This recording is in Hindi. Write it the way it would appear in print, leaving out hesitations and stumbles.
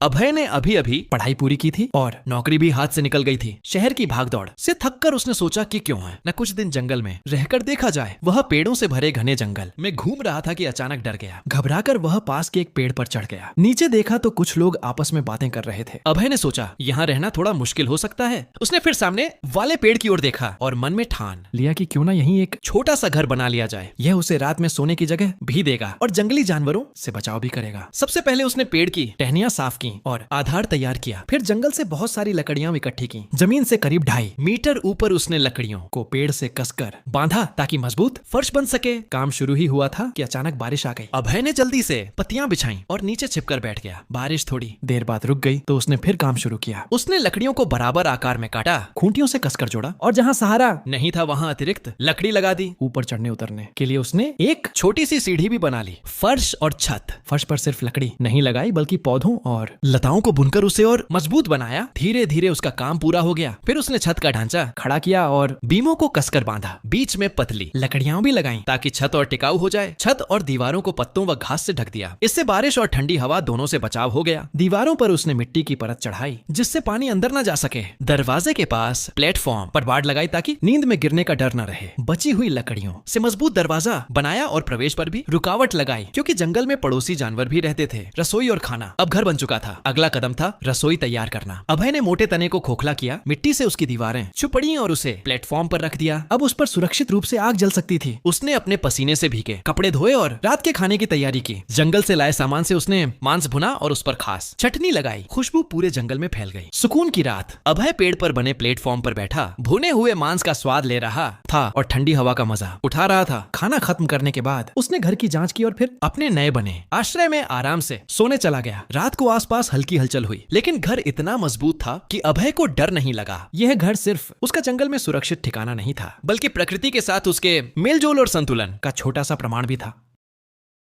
अभय ने अभी अभी पढ़ाई पूरी की थी और नौकरी भी हाथ से निकल गई थी। शहर की भागदौड़ से थककर उसने सोचा कि क्यों है न कुछ दिन जंगल में रहकर देखा जाए। वह पेड़ों से भरे घने जंगल में घूम रहा था कि अचानक डर गया। घबराकर वह पास के एक पेड़ पर चढ़ गया। नीचे देखा तो कुछ लोग आपस में बातें कर रहे थे। अभय ने सोचा यहाँ रहना थोड़ा मुश्किल हो सकता है। उसने फिर सामने वाले पेड़ की ओर देखा और मन में ठान लिया कि क्यों ना यहीं एक छोटा सा घर बना लिया जाए। यह उसे रात में सोने की जगह भी देगा और जंगली जानवरों से बचाव भी करेगा। सबसे पहले उसने पेड़ की टहनियां साफ की और आधार तैयार किया। फिर जंगल से बहुत सारी लकड़ियां इकट्ठी की। जमीन से करीब 2.5 मीटर ऊपर उसने लकड़ियों को पेड़ से कसकर बांधा ताकि मजबूत फर्श बन सके। काम शुरू ही हुआ था कि अचानक बारिश आ गई। अभय ने जल्दी से पत्तियां बिछाई और नीचे छिपकर बैठ गया। बारिश थोड़ी देर बाद रुक गई तो उसने फिर काम शुरू किया। उसने लकड़ियों को बराबर आकार में काटा, खूंटियों से कसकर जोड़ा और जहाँ सहारा नहीं था वहाँ अतिरिक्त लकड़ी लगा दी। ऊपर चढ़ने उतरने के लिए उसने एक छोटी सी सीढ़ी भी बना ली। फर्श और छत, फर्श पर सिर्फ लकड़ी नहीं लगाई बल्कि पौधों और लताओं को बुनकर उसे और मजबूत बनाया। धीरे धीरे उसका काम पूरा हो गया। फिर उसने छत का ढांचा खड़ा किया और बीमों को कसकर बांधा। बीच में पतली लकड़ियां भी लगाई ताकि छत और टिकाऊ हो जाए। छत और दीवारों को पत्तों व घास से ढक दिया। इससे बारिश और ठंडी हवा दोनों से बचाव हो गया। दीवारों पर उसने मिट्टी की परत चढ़ाई जिससे पानी अंदर न जा सके। दरवाजे के पास प्लेटफॉर्म पर बाड़ लगाई ताकि नींद में गिरने का डर न रहे। बची हुई लकड़ियों से मजबूत दरवाजा बनाया और प्रवेश पर भी रुकावट लगाई क्योंकि जंगल में पड़ोसी जानवर भी रहते थे। रसोई और खाना अब घर बन चुका था। अगला कदम था रसोई तैयार करना। अभय ने मोटे तने को खोखला किया, मिट्टी से उसकी दीवारें चुपड़ी और उसे प्लेटफॉर्म पर रख दिया। अब उस पर सुरक्षित रूप से आग जल सकती थी। उसने अपने पसीने से भीगे कपड़े धोए और रात के खाने की तैयारी की। जंगल से लाए सामान से उसने मांस भुना और उस पर खास चटनी लगाई। खुशबू पूरे जंगल में फैल गई। सुकून की रात। अभय पेड़ पर बने प्लेटफॉर्म पर बैठा भुने हुए मांस का स्वाद ले रहा था और ठंडी हवा का मजा उठा रहा था। खाना खत्म करने के बाद उसने घर की जांच की और फिर अपने नए बने आश्रय में आराम से सोने चला गया। रात को आसपास हल्की हलचल हुई लेकिन घर इतना मजबूत था कि अभय को डर नहीं लगा। यह घर सिर्फ उसका जंगल में सुरक्षित ठिकाना नहीं था बल्कि प्रकृति के साथ उसके मेलजोल और संतुलन का छोटा सा प्रमाण भी था।